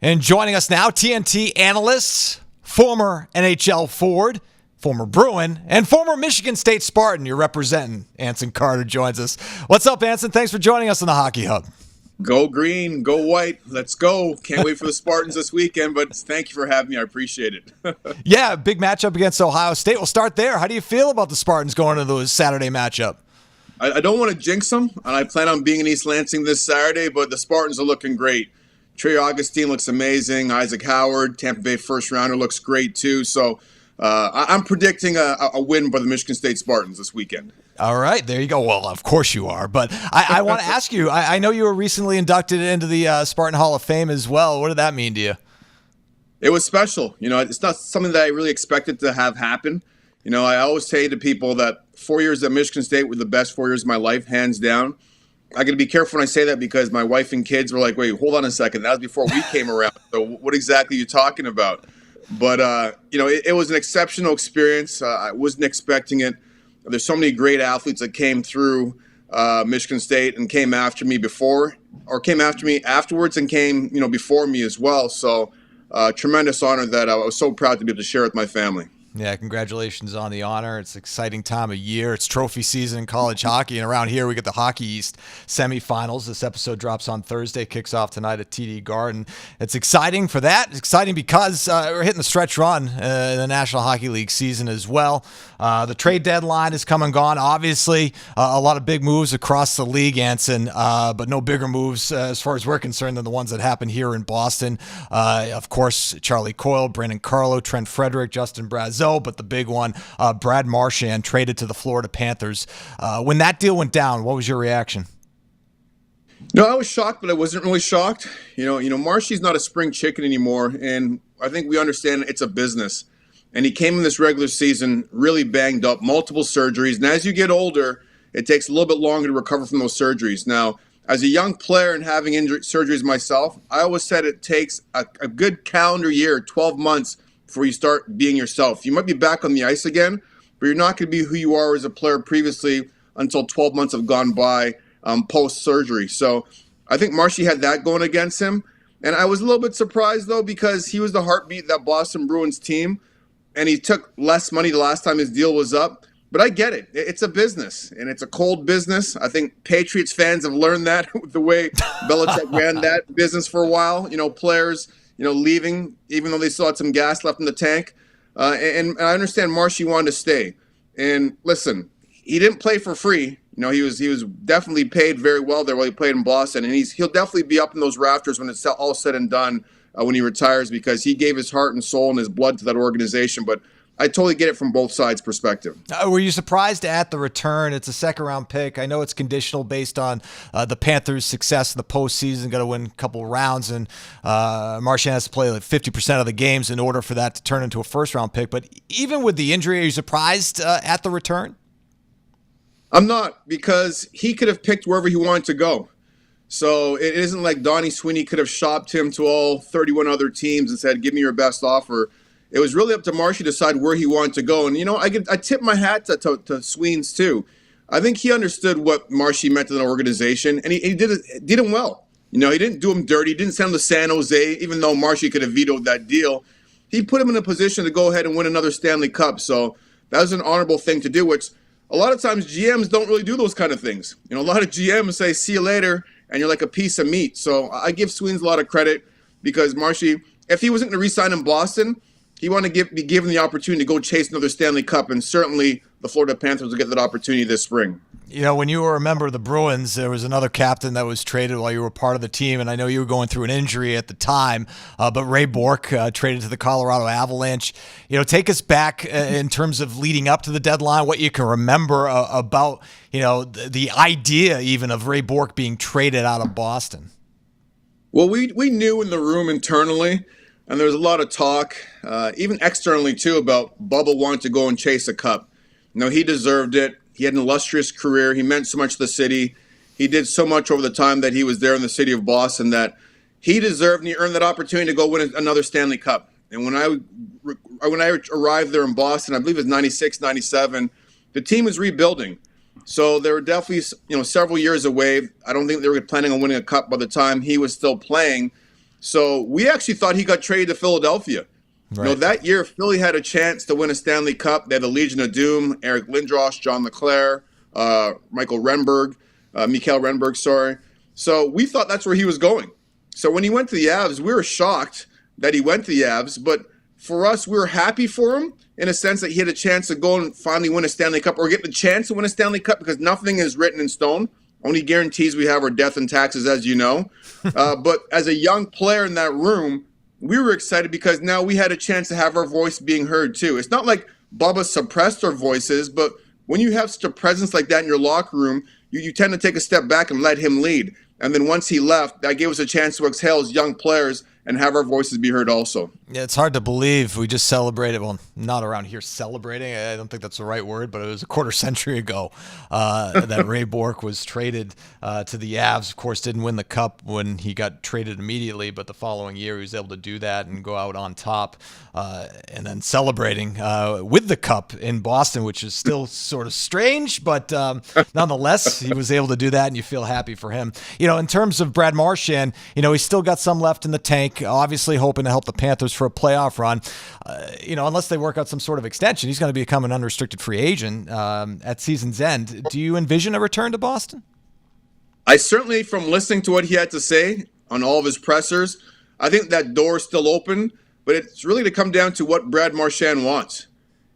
And joining us now, TNT analyst, former NHL forward, former Bruin, and former Michigan State Spartan. You're representing. Anson Carter joins us. What's up, Anson? Thanks for joining us on the Hockey Hub. Go green, go white. Let's go. Can't wait for the Spartans this weekend, but thank you for having me. I appreciate it. Yeah, big matchup against Ohio State. We'll start there. How do you feel about the Spartans going into the Saturday matchup? I don't want to jinx them, and I plan on being in East Lansing this Saturday, but the Spartans are looking great. Trey Augustine looks amazing. Isaac Howard, Tampa Bay first rounder, looks great too. So I'm predicting a win by the Michigan State Spartans this weekend. All right, there you go. Well, of course you are. But I want to ask you, I know you were recently inducted into the Spartan Hall of Fame as well. What did that mean to you? It was special. You know, it's not something that I really expected to have happen. You know, I always say to people that 4 years at Michigan State were the best 4 years of my life, hands down. I got to be careful when I say that because my wife and kids were like, wait, hold on a second. That was before we came around. So what exactly are you talking about? But, you know, it was an exceptional experience. I wasn't expecting it. There's so many great athletes that came through Michigan State and came after me before or came after me afterwards and came, you know, before me as well. So tremendous honor that I was so proud to be able to share with my family. Yeah, congratulations on the honor. It's an exciting time of year. It's trophy season in college hockey, and around here we get the Hockey East semifinals. This episode drops on Thursday, kicks off tonight at TD Garden. It's exciting for that. It's exciting because we're hitting the stretch run in the National Hockey League season as well. The trade deadline has come and gone. Obviously, a lot of big moves across the league, Anson, but no bigger moves as far as we're concerned than the ones that happened here in Boston. Of course, Charlie Coyle, Brandon Carlo, Trent Frederick, Justin Brazeau. But the big one, Brad Marchand traded to the Florida Panthers. When that deal went down, what was your reaction? No, I was shocked, but I wasn't really shocked. You know, Marshy's not a spring chicken anymore, and I think we understand it's a business. And he came in this regular season really banged up, multiple surgeries. And as you get older, it takes a little bit longer to recover from those surgeries. Now, as a young player and having surgeries myself, I always said it takes a good calendar year, 12 months, before you start being yourself. You might be back on the ice again, but you're not going to be who you are as a player previously until 12 months have gone by post-surgery. So I think Marshy had that going against him. And I was a little bit surprised, though, because he was the heartbeat of that Boston Bruins team, and he took less money the last time his deal was up. But I get it. It's a business, and it's a cold business. I think Patriots fans have learned that with the way Belichick ran that business for a while. You know, players leaving, even though they still had some gas left in the tank. And I understand Marshy wanted to stay. And listen, he didn't play for free. You know, he was definitely paid very well there while he played in Boston. And he'll definitely be up in those rafters when it's all said and done when he retires, because he gave his heart and soul and his blood to that organization. But I totally get it from both sides' perspective. Were you surprised at the return? It's a second-round pick. I know it's conditional based on the Panthers' success in the postseason. Got to win a couple rounds, and Marchand has to play like 50% of the games in order for that to turn into a first-round pick. But even with the injury, are you surprised at the return? I'm not, because he could have picked wherever he wanted to go. So it isn't like Donnie Sweeney could have shopped him to all 31 other teams and said, give me your best offer. It was really up to Marshy to decide where he wanted to go. And, you know, I tip my hat to Sweens, too. I think he understood what Marshy meant to the organization, and he did him well. You know, he didn't do him dirty. He didn't send him to San Jose, even though Marshy could have vetoed that deal. He put him in a position to go ahead and win another Stanley Cup. So that was an honorable thing to do, which a lot of times GMs don't really do those kind of things. You know, a lot of GMs say, see you later, and you're like a piece of meat. So I give Sweens a lot of credit, because Marshy, if he wasn't going to re-sign in Boston, he wanted to be given the opportunity to go chase another Stanley Cup, and certainly the Florida Panthers will get that opportunity this spring. You know, when you were a member of the Bruins, there was another captain that was traded while you were part of the team, and I know you were going through an injury at the time, but Ray Bourque traded to the Colorado Avalanche. You know, take us back in terms of leading up to the deadline, what you can remember about, you know, the idea even of Ray Bourque being traded out of Boston. Well, we knew in the room internally, and there was a lot of talk, even externally too, about Bubba wanting to go and chase a cup. You know, he deserved it. He had an illustrious career. He meant so much to the city. He did so much over the time that he was there in the city of Boston that he deserved, and he earned that opportunity to go win another Stanley Cup. And when I arrived there in Boston, I believe it was 96, 97, the team was rebuilding. So they were definitely, several years away. I don't think they were planning on winning a cup by the time he was still playing. So we actually thought he got traded to Philadelphia. Right. That year, Philly had a chance to win a Stanley Cup. They had the Legion of Doom, Eric Lindros, John LeClaire, Mikael Renberg, sorry. So we thought that's where he was going. So when he went to the Avs, we were shocked that he went to the Avs. But for us, we were happy for him in a sense that he had a chance to go and finally win a Stanley Cup or get the chance to win a Stanley Cup because nothing is written in stone. Only guarantees we have are death and taxes, as you know. But as a young player in that room, we were excited because now we had a chance to have our voice being heard too. It's not like Bubba suppressed our voices, but when you have such a presence like that in your locker room, you tend to take a step back and let him lead. And then once he left, that gave us a chance to exhale as young players and have our voices be heard also. Yeah, it's hard to believe we just celebrated. Well, not around here celebrating. I don't think that's the right word, but it was a quarter century ago that Ray Bourque was traded to the Avs. Of course, didn't win the cup when he got traded immediately, but the following year he was able to do that and go out on top and then celebrating with the cup in Boston, which is still sort of strange, but nonetheless, he was able to do that, and you feel happy for him. In terms of Brad Marchand, he's still got some left in the tank, obviously hoping to help the Panthers for a playoff run. Unless they work out some sort of extension, he's going to become an unrestricted free agent at season's end. Do you envision a return to Boston? I certainly, from listening to what he had to say on all of his pressers, I think that door is still open, but it's really to come down to what Brad Marchand wants.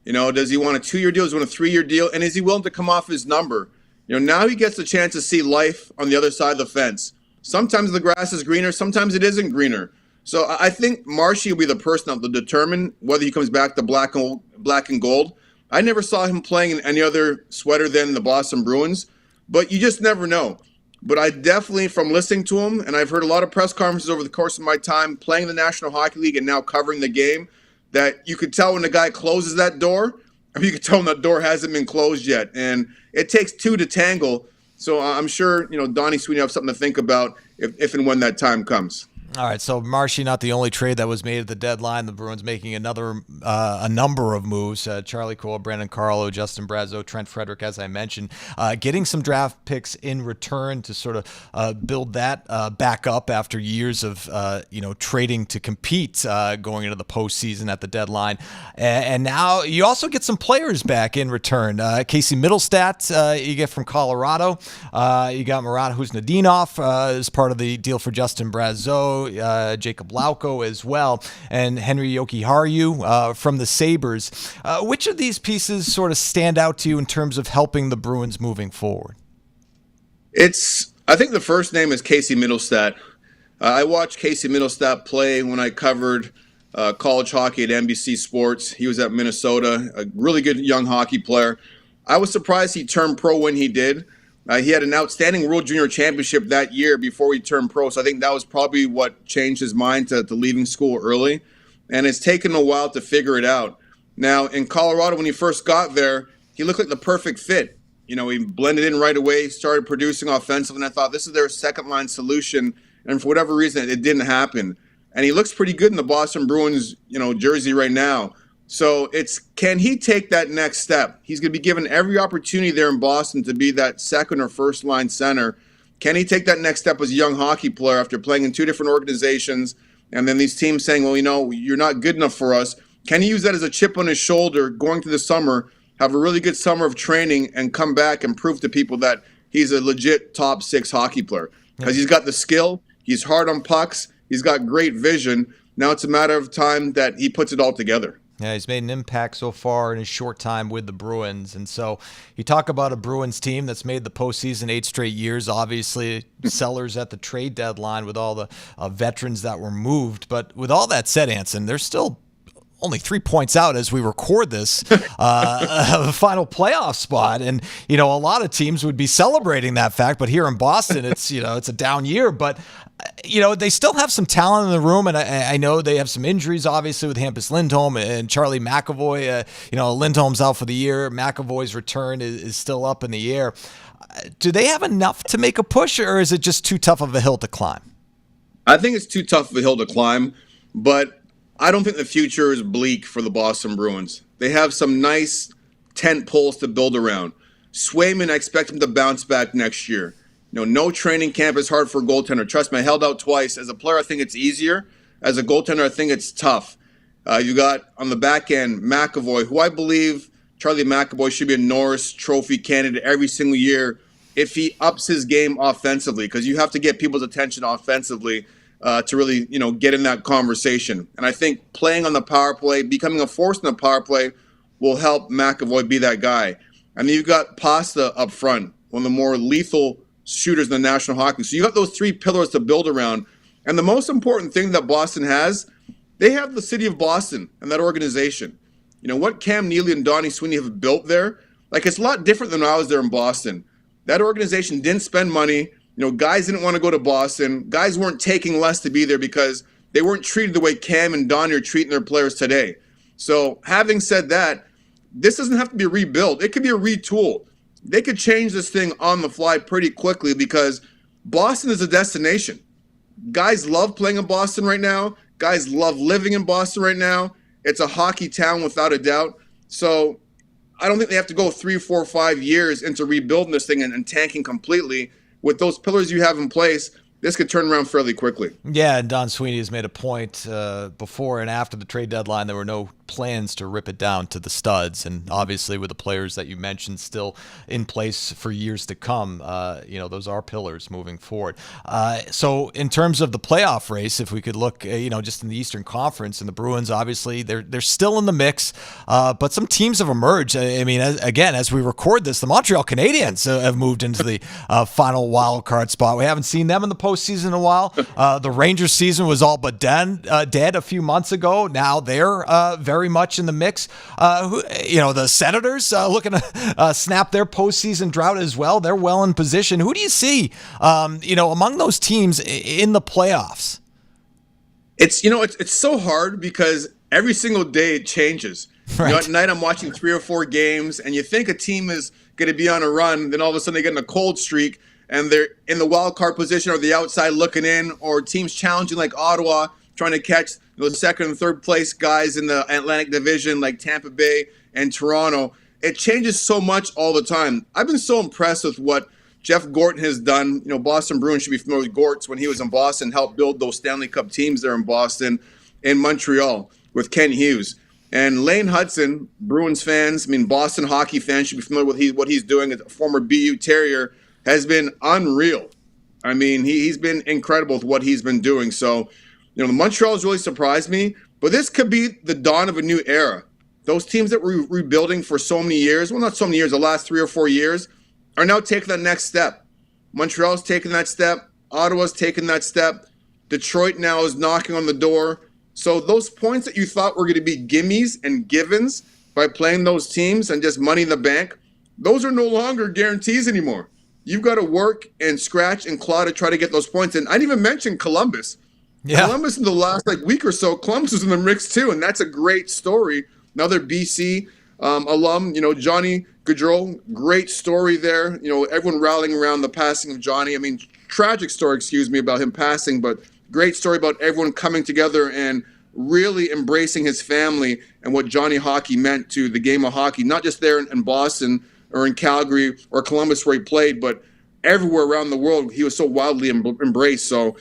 Does he want a 2-year deal? Does he want a 3-year deal? And is he willing to come off his number? Now he gets a chance to see life on the other side of the fence. Sometimes the grass is greener, sometimes it isn't greener. So I think Marshy will be the person that will determine whether he comes back to black and gold. I never saw him playing in any other sweater than the Boston Bruins, but you just never know. But I definitely, from listening to him, and I've heard a lot of press conferences over the course of my time playing the National Hockey League and now covering the game, that you could tell when the guy closes that door, or you could tell when that door hasn't been closed yet. And it takes two to tangle. So I'm sure, Donnie Sweeney will have something to think about if and when that time comes. All right, so Marshy not the only trade that was made at the deadline. The Bruins making a number of moves. Charlie Cole, Brandon Carlo, Justin Brazeau, Trent Frederick, as I mentioned. Getting some draft picks in return to sort of build that back up after years of, trading to compete going into the postseason at the deadline. And now you also get some players back in return. Casey Middlestat you get from Colorado. You got Murat Huznadinov as part of the deal for Justin Brazeau. Jacob Lauko as well, and Henry Jokiharju from the Sabres. Which of these pieces sort of stand out to you in terms of helping the Bruins moving forward? I think the first name is Casey Middlestat. I watched Casey Middlestat play when I covered college hockey at NBC Sports. He was at Minnesota, a really good young hockey player. I was surprised he turned pro when he did. He had an outstanding World Junior Championship that year before he turned pro, so I think that was probably what changed his mind to leaving school early. And it's taken a while to figure it out. Now, in Colorado, when he first got there, he looked like the perfect fit. He blended in right away, started producing offensively, and I thought this is their second-line solution, and for whatever reason, it didn't happen. And he looks pretty good in the Boston Bruins, jersey right now. So can he take that next step? He's going to be given every opportunity there in Boston to be that second or first line center. Can he take that next step as a young hockey player after playing in two different organizations and then these teams saying, well, you're not good enough for us? Can he use that as a chip on his shoulder going through the summer, have a really good summer of training, and come back and prove to people that he's a legit top 6 hockey player? Because he's got the skill, he's hard on pucks, he's got great vision. Now it's a matter of time that he puts it all together. Yeah, he's made an impact so far in his short time with the Bruins. And so you talk about a Bruins team that's made the postseason 8 straight years, obviously sellers at the trade deadline with all the veterans that were moved. But with all that said, Anson, there's still only 3 points out as we record this, the final playoff spot. And, a lot of teams would be celebrating that fact. But here in Boston, it's a down year. But they still have some talent in the room, and I know they have some injuries, obviously, with Hampus Lindholm and Charlie McAvoy. Lindholm's out for the year. McAvoy's return is still up in the air. Do they have enough to make a push, or is it just too tough of a hill to climb? I think it's too tough of a hill to climb, but I don't think the future is bleak for the Boston Bruins. They have some nice tent poles to build around. Swayman, I expect him to bounce back next year. No training camp is hard for a goaltender. Trust me, I held out twice. As a player, I think it's easier. As a goaltender, I think it's tough. You got on the back end McAvoy, who I believe Charlie McAvoy should be a Norris Trophy candidate every single year if he ups his game offensively, because you have to get people's attention offensively to really, get in that conversation. And I think playing on the power play, becoming a force in the power play, will help McAvoy be that guy. And then you've got Pasta up front, one of the more lethal shooters in the National Hockey League. So you got those three pillars to build around. And the most important thing that Boston has, they have the city of Boston and that organization. What Cam Neely and Donnie Sweeney have built there, it's a lot different than when I was there in Boston. That organization didn't spend money. Guys didn't want to go to Boston. Guys weren't taking less to be there because they weren't treated the way Cam and Donnie are treating their players today. So having said that, this doesn't have to be rebuilt. It could be a retool. They could change this thing on the fly pretty quickly because Boston is a destination. Guys love playing in Boston right now. Guys love living in Boston right now. It's a hockey town without a doubt. So I don't think they have to go 3, 4, 5 years into rebuilding this thing and tanking completely. With those pillars you have in place, this could turn around fairly quickly. Yeah, and Don Sweeney has made a point before and after the trade deadline. There were no plans to rip it down to the studs, and obviously with the players that you mentioned still in place for years to come, those are pillars moving forward. So in terms of the playoff race, if we could look, just in the Eastern Conference, and the Bruins, obviously they're still in the mix, but some teams have emerged. I mean, as we record this, the Montreal Canadiens have moved into the final wild card spot. We haven't seen them in the postseason in a while. The Rangers season was all but dead a few months ago. Now they're very much in the mix. The Senators looking to snap their postseason drought as well. They're well in position. Who do you see, among those teams in the playoffs? It's so hard because every single day it changes. Right. At night I'm watching 3 or 4 games, and you think a team is going to be on a run, then all of a sudden they get in a cold streak, and they're in the wild card position or the outside looking in, or teams challenging like Ottawa, trying to catch those second and third place guys in the Atlantic Division like Tampa Bay and Toronto. It changes so much all the time. I've been so impressed with what Jeff Gorton has done. Boston Bruins should be familiar with Gortz when he was in Boston, helped build those Stanley Cup teams there in Boston, in Montreal with Ken Hughes. And Lane Hudson, Bruins fans, Boston hockey fans should be familiar with what he's doing as a former BU Terrier, has been unreal. He's been incredible with what he's been doing. So, the Montreal has really surprised me, but this could be the dawn of a new era. Those teams that were rebuilding for so many years, well, not so many years, the last 3 or 4 years, are now taking that next step. Montreal's taking that step. Ottawa's taking that step. Detroit now is knocking on the door. So those points that you thought were going to be gimmies and givens by playing those teams and just money in the bank, those are no longer guarantees anymore. You've got to work and scratch and claw to try to get those points. And I didn't even mention Columbus. Yeah. Columbus in the last week or so, Columbus was in the mix too, and that's a great story. Another BC alum, Johnny Gaudreau, great story there. Everyone rallying around the passing of Johnny. Tragic story, about him passing, but great story about everyone coming together and really embracing his family and what Johnny hockey meant to the game of hockey, not just there in Boston or in Calgary or Columbus where he played, but everywhere around the world. He was so wildly embraced. So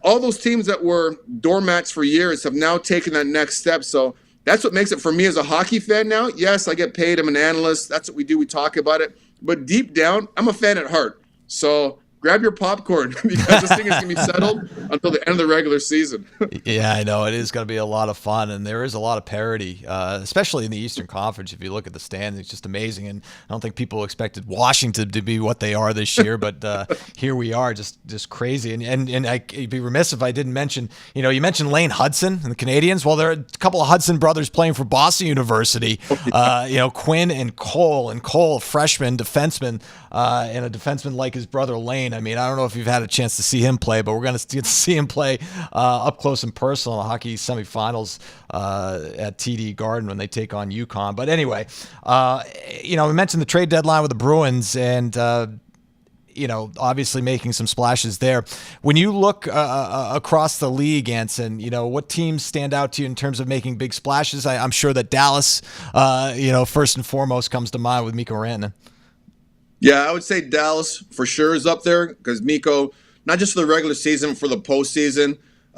all those teams that were doormats for years have now taken that next step. So that's what makes it for me as a hockey fan now. Yes, I get paid. I'm an analyst. That's what we do. We talk about it. But deep down, I'm a fan at heart. So grab your popcorn because this thing is going to be settled until the end of the regular season. Yeah, I know. It is going to be a lot of fun, and there is a lot of parity, especially in the Eastern Conference. If you look at the standings, it's just amazing, and I don't think people expected Washington to be what they are this year, but here we are, just crazy. And I'd be remiss if I didn't mention, you mentioned Lane Hudson and the Canadiens. Well, there are a couple of Hudson brothers playing for Boston University, Quinn and Cole, a freshman defenseman, and a defenseman like his brother Lane. I don't know if you've had a chance to see him play, but we're going to get to see him play up close and personal in the hockey semifinals at TD Garden when they take on UConn. But anyway, we mentioned the trade deadline with the Bruins and, obviously making some splashes there. When you look across the league, Anson, what teams stand out to you in terms of making big splashes? I'm sure that Dallas, first and foremost comes to mind with Mikko Rantanen. Yeah, I would say Dallas for sure is up there because Mikko, not just for the regular season, for the postseason,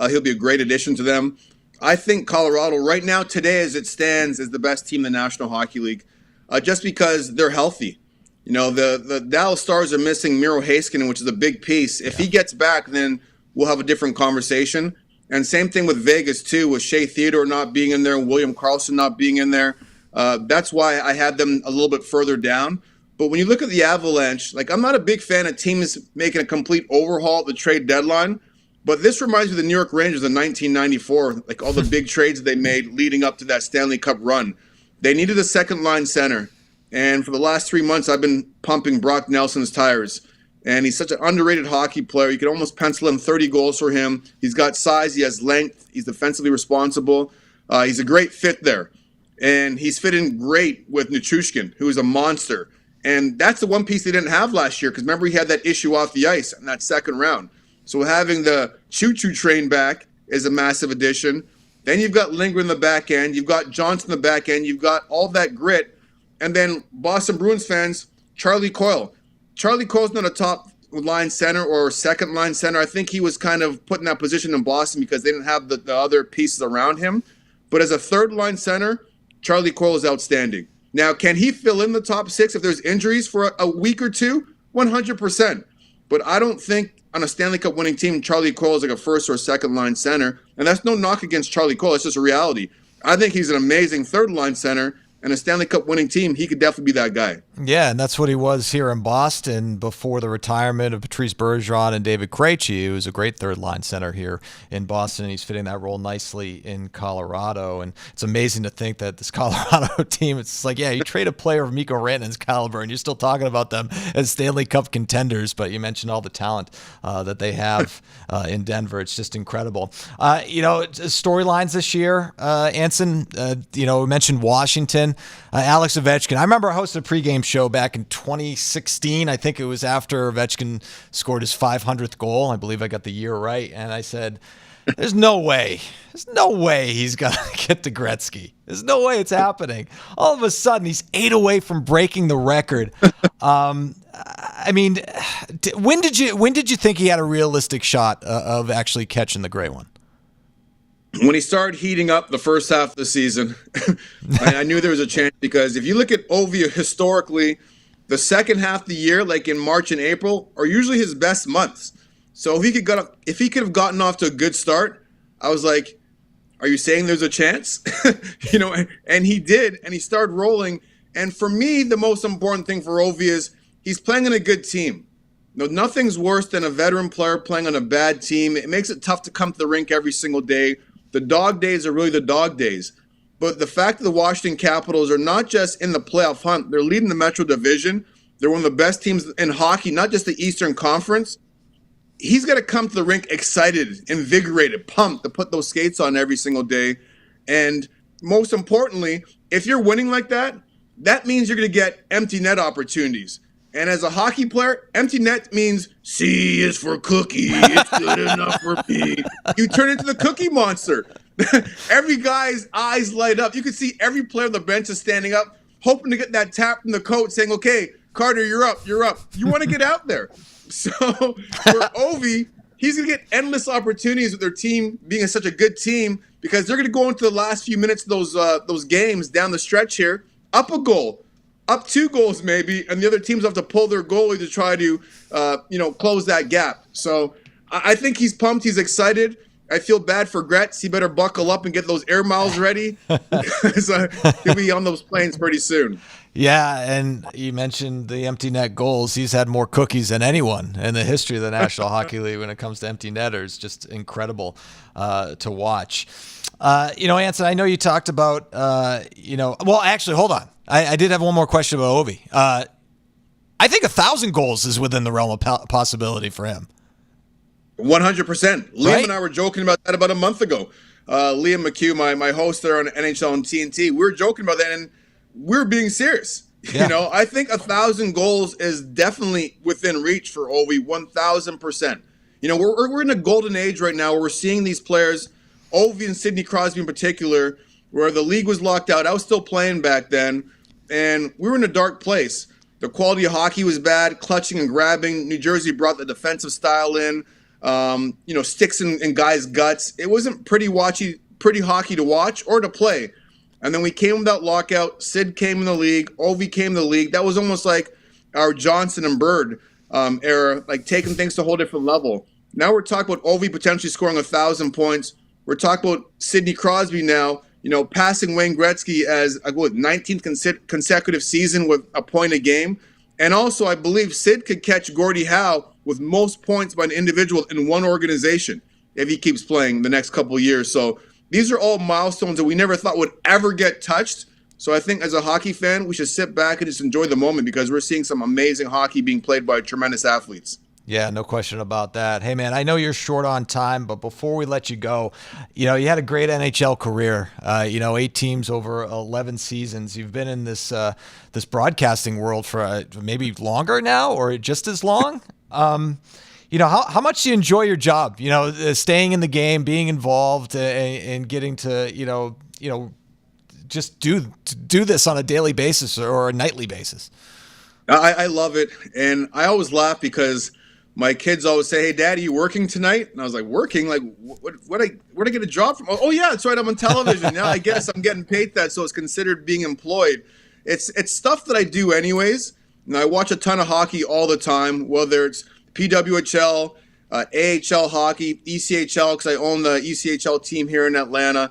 he'll be a great addition to them. I think Colorado right now, today as it stands, is the best team in the National Hockey League, just because they're healthy. The Dallas Stars are missing Miro Heiskanen, which is a big piece. If he gets back, then we'll have a different conversation. And same thing with Vegas, too, with Shea Theodore not being in there, William Karlsson not being in there. That's why I had them a little bit further down. But when you look at the Avalanche, I'm not a big fan of teams making a complete overhaul at the trade deadline. But this reminds me of the New York Rangers in 1994, all the big trades they made leading up to that Stanley Cup run. They needed a second-line center. And for the last 3 months, I've been pumping Brock Nelson's tires. And he's such an underrated hockey player. You can almost pencil in 30 goals for him. He's got size. He has length. He's defensively responsible. He's a great fit there. And he's fitting great with Nichushkin, who is a monster. And that's the one piece they didn't have last year because remember he had that issue off the ice in that second round. So having the choo-choo train back is a massive addition. Then you've got Linger in the back end. You've got Johnson in the back end. You've got all that grit. And then Boston Bruins fans, Charlie Coyle. Charlie Coyle's not a top-line center or second-line center. I think he was kind of put in that position in Boston because they didn't have the other pieces around him. But as a third-line center, Charlie Coyle is outstanding. Now, can he fill in the top six if there's injuries for a week or two? 100%. But I don't think on a Stanley Cup winning team, Charlie Coyle is a first or second line center. And that's no knock against Charlie Coyle. It's just a reality. I think he's an amazing third line center. And a Stanley Cup winning team, he could definitely be that guy. Yeah, and that's what he was here in Boston before the retirement of Patrice Bergeron and David Krejci, who was a great third-line center here in Boston. He's fitting that role nicely in Colorado. And it's amazing to think that this Colorado team, it's you trade a player of Mikko Rantanen's caliber, and you're still talking about them as Stanley Cup contenders, but you mentioned all the talent that they have in Denver. It's just incredible. Storylines this year, Anson, we mentioned Washington. Alex Ovechkin. I remember I hosted a pregame show back in 2016. I think it was after Ovechkin scored his 500th goal. I believe I got the year right. And I said, there's no way he's going to get to Gretzky. There's no way it's happening. All of a sudden, he's 8 away from breaking the record. When did you think he had a realistic shot of actually catching the gray one? When he started heating up the first half of the season, I knew there was a chance because if you look at Ovi historically, the second half of the year, in March and April, are usually his best months. So if he could have gotten off to a good start, I was like, are you saying there's a chance? And he did, and he started rolling. And for me, the most important thing for Ovi is he's playing on a good team. Nothing's worse than a veteran player playing on a bad team. It makes it tough to come to the rink every single day. The dog days are really the dog days. But the fact that the Washington Capitals are not just in the playoff hunt, they're leading the Metro Division. They're one of the best teams in hockey, not just the Eastern Conference. He's got to come to the rink excited, invigorated, pumped to put those skates on every single day. And most importantly, if you're winning like that, that means you're going to get empty net opportunities. And as a hockey player, empty net means C is for cookie. It's good enough for me. You turn into the cookie monster. Every guy's eyes light up. You can see every player on the bench is standing up, hoping to get that tap from the coach saying, okay, Carter, you're up. You want to get out there. So for Ovi, he's going to get endless opportunities with their team being such a good team because they're going to go into the last few minutes of those games down the stretch here, up a goal. Up 2 goals maybe, and the other teams have to pull their goalie to try to, close that gap. So I think he's pumped. He's excited. I feel bad for Gretz. He better buckle up and get those air miles ready. So he'll be on those planes pretty soon. Yeah, and you mentioned the empty net goals. He's had more cookies than anyone in the history of the National Hockey League when it comes to empty netters. Just incredible to watch. Anson, I know you talked about, well, actually, hold on. I did have one more question about Ovi. I think 1,000 goals is within the realm of possibility for him. 100%. Liam Right? and I were joking about that about a month ago. Liam McHugh, my host there on NHL and TNT, we were joking about that, and we're being serious. Yeah. I think 1,000 goals is definitely within reach for Ovi, 1,000%. We're in a golden age right now where we're seeing these players, Ovi and Sidney Crosby in particular, where the league was locked out. I was still playing back then, and we were in a dark place. The quality of hockey was bad, clutching and grabbing. New Jersey brought the defensive style in, sticks in guys' guts. It wasn't pretty hockey to watch or to play. And then we came without lockout. Sid came in the league. Ovi came in the league. That was almost like our Johnson and Bird era, like taking things to a whole different level. Now we're talking about Ovi potentially scoring 1,000 points. We're talking about Sidney Crosby now, passing Wayne Gretzky as 19th consecutive season with a point a game. And also, I believe Sid could catch Gordie Howe with most points by an individual in one organization if he keeps playing the next couple of years. So these are all milestones that we never thought would ever get touched. So I think as a hockey fan, we should sit back and just enjoy the moment because we're seeing some amazing hockey being played by tremendous athletes. Yeah, no question about that. Hey, man, I know you're short on time, but before we let you go, you had a great NHL career, 8 teams over 11 seasons. You've been in this broadcasting world for maybe longer now or just as long. How much do you enjoy your job, staying in the game, being involved and getting to, just do this on a daily basis or a nightly basis? I love it. And I always laugh because my kids always say, "Hey, Dad, are you working tonight?" And I was like, "Working? Like, where'd I get a job from?" Oh, yeah, that's right. I'm on television. Now I guess I'm getting paid that, so it's considered being employed. It's stuff that I do anyways. And I watch a ton of hockey all the time, whether it's PWHL, AHL hockey, ECHL, because I own the ECHL team here in Atlanta,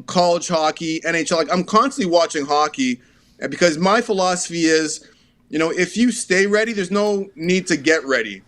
college hockey, NHL. Like, I'm constantly watching hockey because my philosophy is, if you stay ready, there's no need to get ready.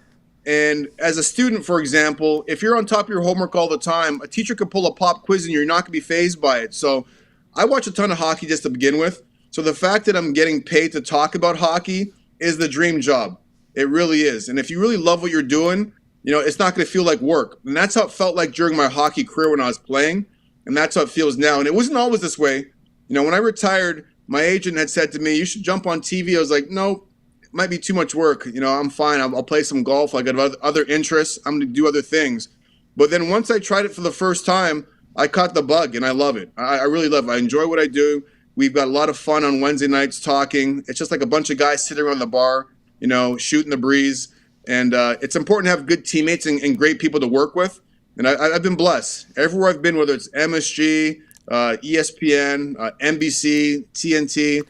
And as a student, for example, if you're on top of your homework all the time, a teacher could pull a pop quiz and you're not going to be fazed by it. So I watch a ton of hockey just to begin with. So the fact that I'm getting paid to talk about hockey is the dream job. It really is. And if you really love what you're doing, it's not going to feel like work. And that's how it felt like during my hockey career when I was playing. And that's how it feels now. And it wasn't always this way. When I retired, my agent had said to me, "You should jump on TV." I was like, "No, it might be too much work. I'm fine. I'll play some golf. I got other interests. I'm going to do other things." But then once I tried it for the first time, I caught the bug and I love it. I really love it. I enjoy what I do. We've got a lot of fun on Wednesday nights talking. It's just like a bunch of guys sitting around the bar, shooting the breeze. And it's important to have good teammates and great people to work with. And I've been blessed. Everywhere I've been, whether it's MSG, ESPN, NBC, TNT,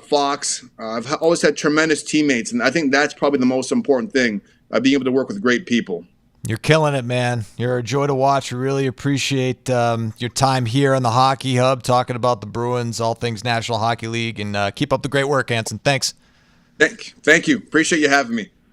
Fox, I've always had tremendous teammates. And I think that's probably the most important thing, being able to work with great people. You're killing it, man. You're a joy to watch. We really appreciate your time here on the Hockey Hub, talking about the Bruins, all things National Hockey League, and keep up the great work, Anson. Thanks. Thank you. Appreciate you having me.